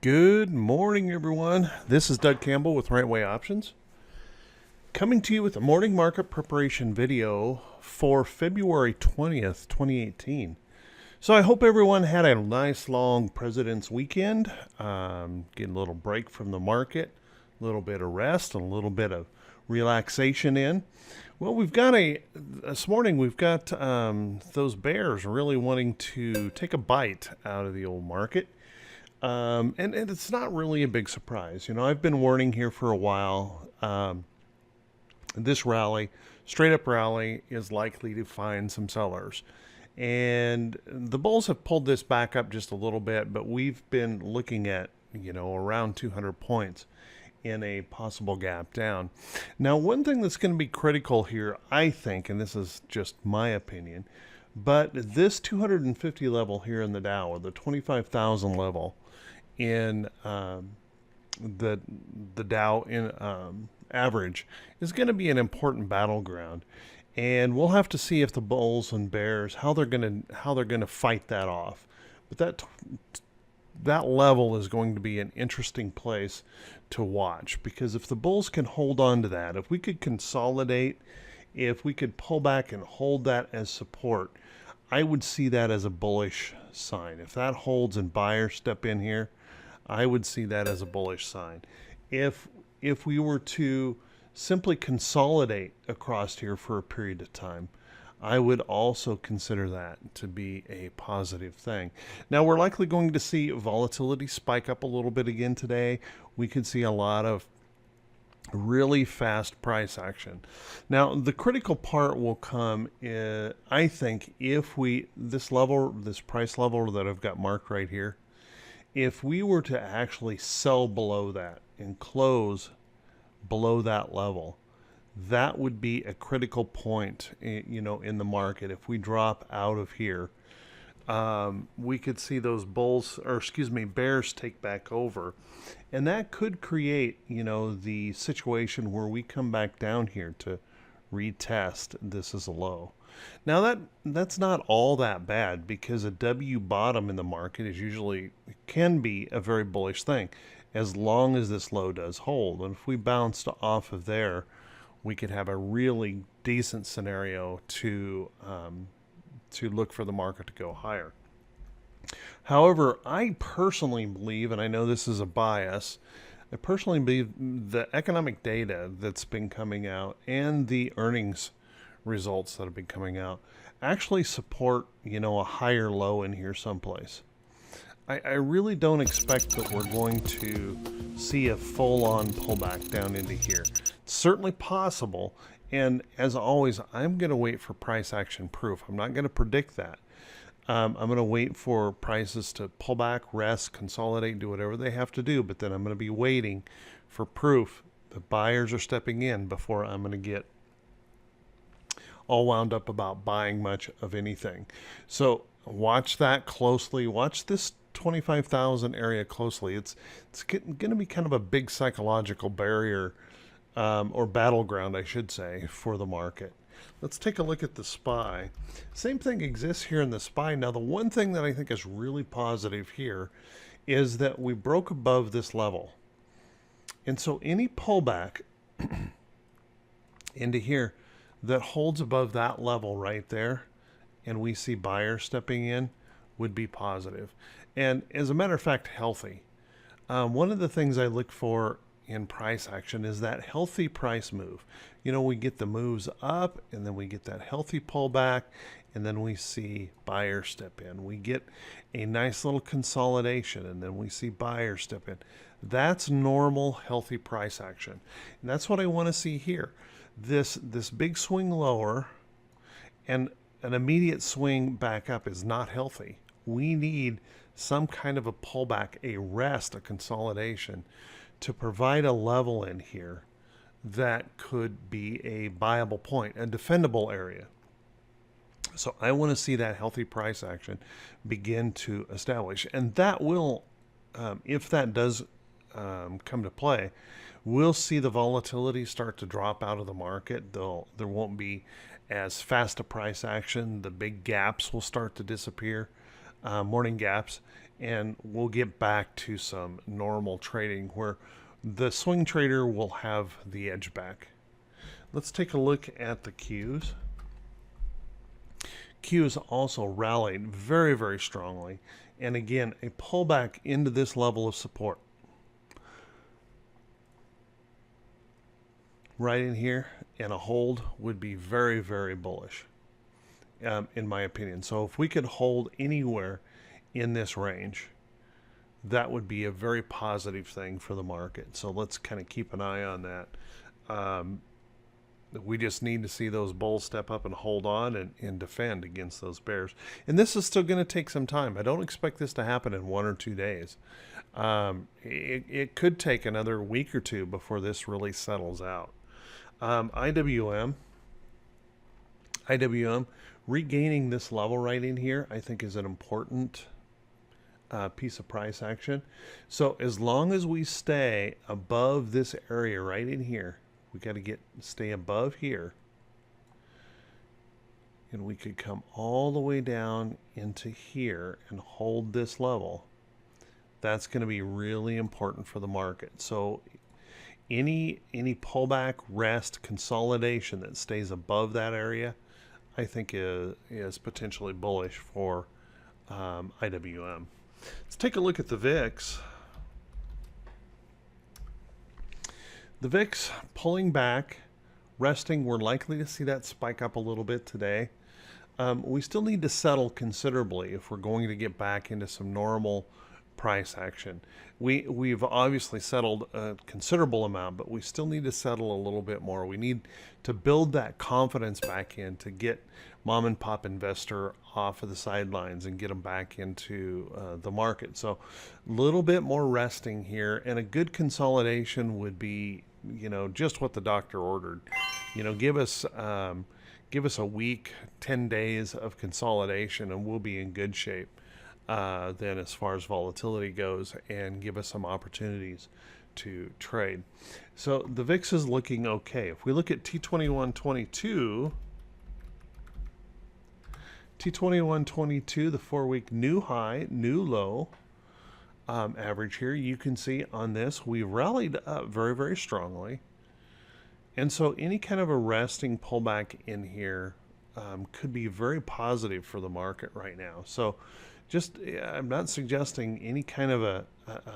Good morning, everyone. This is Doug Campbell with Right Way Options, coming to you with a morning market preparation video for February 20th, 2018. So I hope everyone had a nice long President's weekend, getting a little break from the market, a little bit of rest, and a little bit of relaxation in. Well, this morning we've got those bears really wanting to take a bite out of the old market. And it's not really a big surprise. I've been warning here for a while. This rally, straight up rally, is likely to find some sellers. And the bulls have pulled this back up just a little bit, but we've been looking at, around 200 points in a possible gap down. Now, one thing that's going to be critical here, I think, and this is just my opinion, but this 250 level here in the Dow, or the 25,000 level, in the Dow in average is going to be an important battleground, and we'll have to see if the bulls and bears how they're going to fight that off. But that level is going to be an interesting place to watch, because if the bulls can hold on to that, if we could consolidate, if we could pull back and hold that as support, I would see that as a bullish sign. If that holds and buyers step in here, I would see that as a bullish sign. If we were to simply consolidate across here for a period of time, I would also consider that to be a positive thing. Now, we're likely going to see volatility spike up a little bit again today. We could see a lot of really fast price action. Now, the critical part will come, I think, if this price level that I've got marked right here, if we were to actually sell below that and close below that level, that would be a critical point, in the market. If we drop out of here, we could see those bears take back over, and that could create, the situation where we come back down here to retest this as a low. Now that's not all that bad, because a W bottom in the market can be a very bullish thing, as long as this low does hold. And if we bounced off of there, we could have a really decent scenario to look for the market to go higher. However, I personally believe, and I know this is a bias, I personally believe the economic data that's been coming out and the earnings results that have been coming out actually support, a higher low in here someplace. I really don't expect that we're going to see a full-on pullback down into here. It's certainly possible, and as always, I'm going to wait for price action proof. I'm not going to predict that. I'm going to wait for prices to pull back, rest, consolidate, do whatever they have to do, but then I'm going to be waiting for proof that buyers are stepping in before I'm going to get all wound up about buying much of anything. So watch that closely. Watch this 25,000 area closely. It's going to be kind of a big psychological barrier, or battleground, I should say, for the market. Let's take a look at the SPY. Same thing exists here in the SPY. Now, the one thing that I think is really positive here is that we broke above this level. And so any pullback into here that holds above that level right there, and we see buyers stepping in, would be positive. And as a matter of fact, healthy. One of the things I look for in price action is that healthy price move. We get the moves up, and then we get that healthy pullback, and then we see buyers step in. We get a nice little consolidation, and then we see buyers step in. That's normal, healthy price action. And that's what I want to see here. This big swing lower and an immediate swing back up is not healthy. We need some kind of a pullback, a rest, a consolidation to provide a level in here that could be a viable point, a defendable area. So I want to see that healthy price action begin to establish. And that will, if that does come to play, we'll see the volatility start to drop out of the market. There won't be as fast a price action. The big gaps will start to disappear, morning gaps, and we'll get back to some normal trading where the swing trader will have the edge back. Let's take a look at the Qs. Qs also rallied very, very strongly. And again, a pullback into this level of support. Right in here, and a hold would be very, very bullish, in my opinion. So if we could hold anywhere in this range, that would be a very positive thing for the market. So let's kind of keep an eye on that. We just need to see those bulls step up and hold on and defend against those bears. And this is still going to take some time. I don't expect this to happen in 1 or 2 days. It could take another week or two before this really settles out. IWM regaining this level right in here, I think, is an important piece of price action. So as long as we stay above this area right in here, we got to stay above here, and we could come all the way down into here and hold this level. That's going to be really important for the market. So any pullback, rest, consolidation that stays above that area, I think is potentially bullish for IWM. Let's take a look at the VIX. The VIX pulling back, resting. We're likely to see that spike up a little bit today. We still need to settle considerably if we're going to get back into some normal price action. We've obviously settled a considerable amount, but we still need to settle a little bit more. We need to build that confidence back in to get mom and pop investor off of the sidelines and get them back into the market. So a little bit more resting here, and a good consolidation would be, just what the doctor ordered. Give us a week, 10 days of consolidation, and we'll be in good shape then as far as volatility goes, and give us some opportunities to trade. So the VIX is looking okay. If we look at T2122, the 4-week new high, new low average here, you can see on this, we rallied up very, very strongly. And so any kind of a resting pullback in here could be very positive for the market right now. So I'm not suggesting any kind of a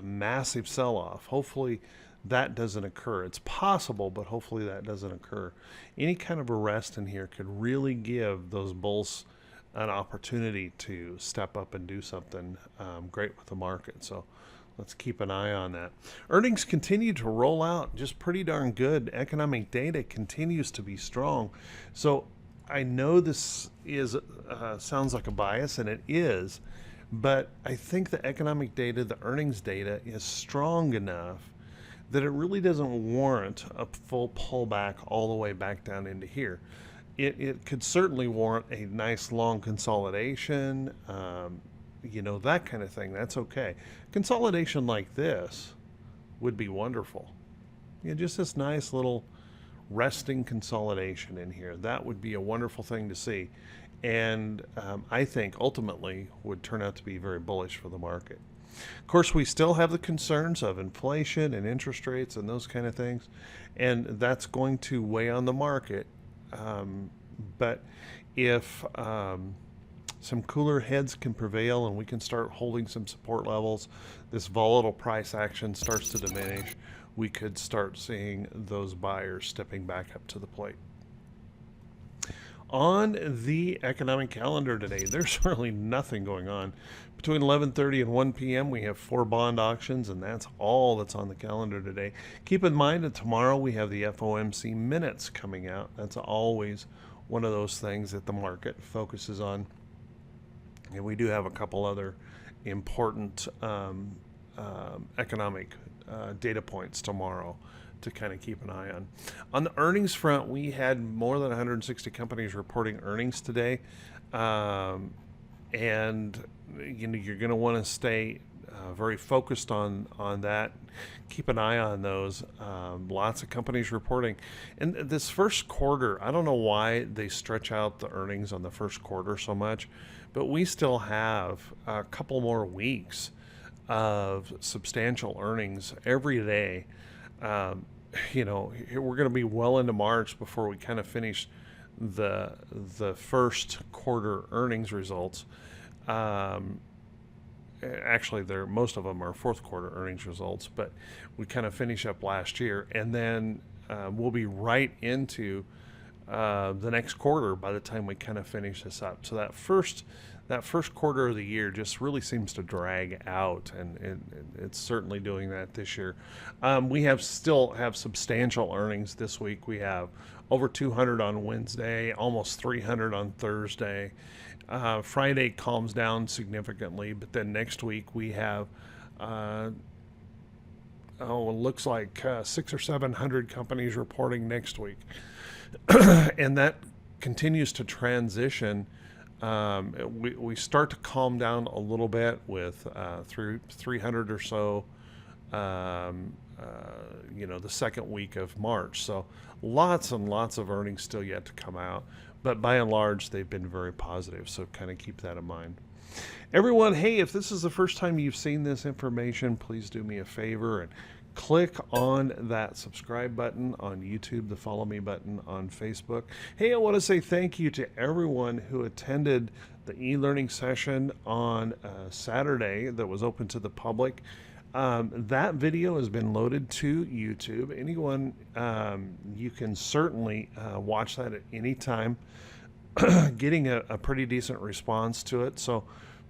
massive sell-off. Hopefully that doesn't occur. It's possible, but hopefully that doesn't occur. Any kind of a rest in here could really give those bulls an opportunity to step up and do something great with the market. So let's keep an eye on that. Earnings continue to roll out just pretty darn good. Economic data continues to be strong. So I know this sounds like a bias, and it is, but I think the economic data, the earnings data, is strong enough that it really doesn't warrant a full pullback all the way back down into here. It could certainly warrant a nice long consolidation, that kind of thing. That's okay. Consolidation like this would be wonderful. Just this nice little resting consolidation in here. That would be a wonderful thing to see, and I think ultimately would turn out to be very bullish for the market. Of course, we still have the concerns of inflation and interest rates and those kind of things, and that's going to weigh on the market. But if some cooler heads can prevail and we can start holding some support levels, this volatile price action starts to diminish, we could start seeing those buyers stepping back up to the plate. On the economic calendar today, there's really nothing going on. Between 11:30 and 1 p.m., we have 4 bond auctions, and that's all that's on the calendar today. Keep in mind that tomorrow we have the FOMC minutes coming out. That's always one of those things that the market focuses on. And we do have a couple other important economic data points tomorrow to kind of keep an eye on. On the earnings front, we had more than 160 companies reporting earnings today. And you're going to want to stay very focused on that. Keep an eye on those. Lots of companies reporting. And this first quarter, I don't know why they stretch out the earnings on the first quarter so much, but we still have a couple more weeks of substantial earnings every day. Um, we're going to be well into March before we kind of finish the the first quarter earnings results. Um, Actually, most of them are fourth quarter earnings results, but we kind of finish up last year, and then we'll be right into the next quarter by the time we kind of finish this up. So that first quarter of the year just really seems to drag out, and it's certainly doing that this year. We still have substantial earnings this week. We have over 200 on Wednesday, almost 300 on Thursday. Friday calms down significantly, but then next week we have it looks like 600 or 700 companies reporting next week. And that continues to transition. We start to calm down a little bit with through 300 or so, the second week of March. So lots and lots of earnings still yet to come out. But by and large, they've been very positive. So kind of keep that in mind. Everyone, hey, if this is the first time you've seen this information, please do me a favor and click on that subscribe button on YouTube, the follow me button on Facebook. Hey, I want to say thank you to everyone who attended the e-learning session on Saturday that was open to the public. That video has been loaded to YouTube. Anyone, you can certainly watch that at any time. Getting a pretty decent response to it. So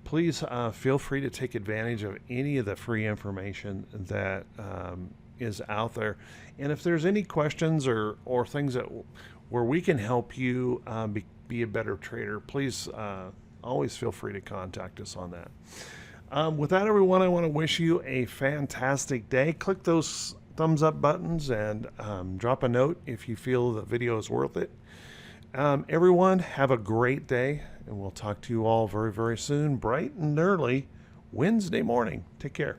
please feel free to take advantage of any of the free information that is out there. And if there's any questions or things where we can help you be a better trader, please always feel free to contact us on that. With that, everyone, I want to wish you a fantastic day. Click those thumbs up buttons and drop a note if you feel the video is worth it. Everyone, have a great day, and we'll talk to you all very, very soon, bright and early Wednesday morning. Take care.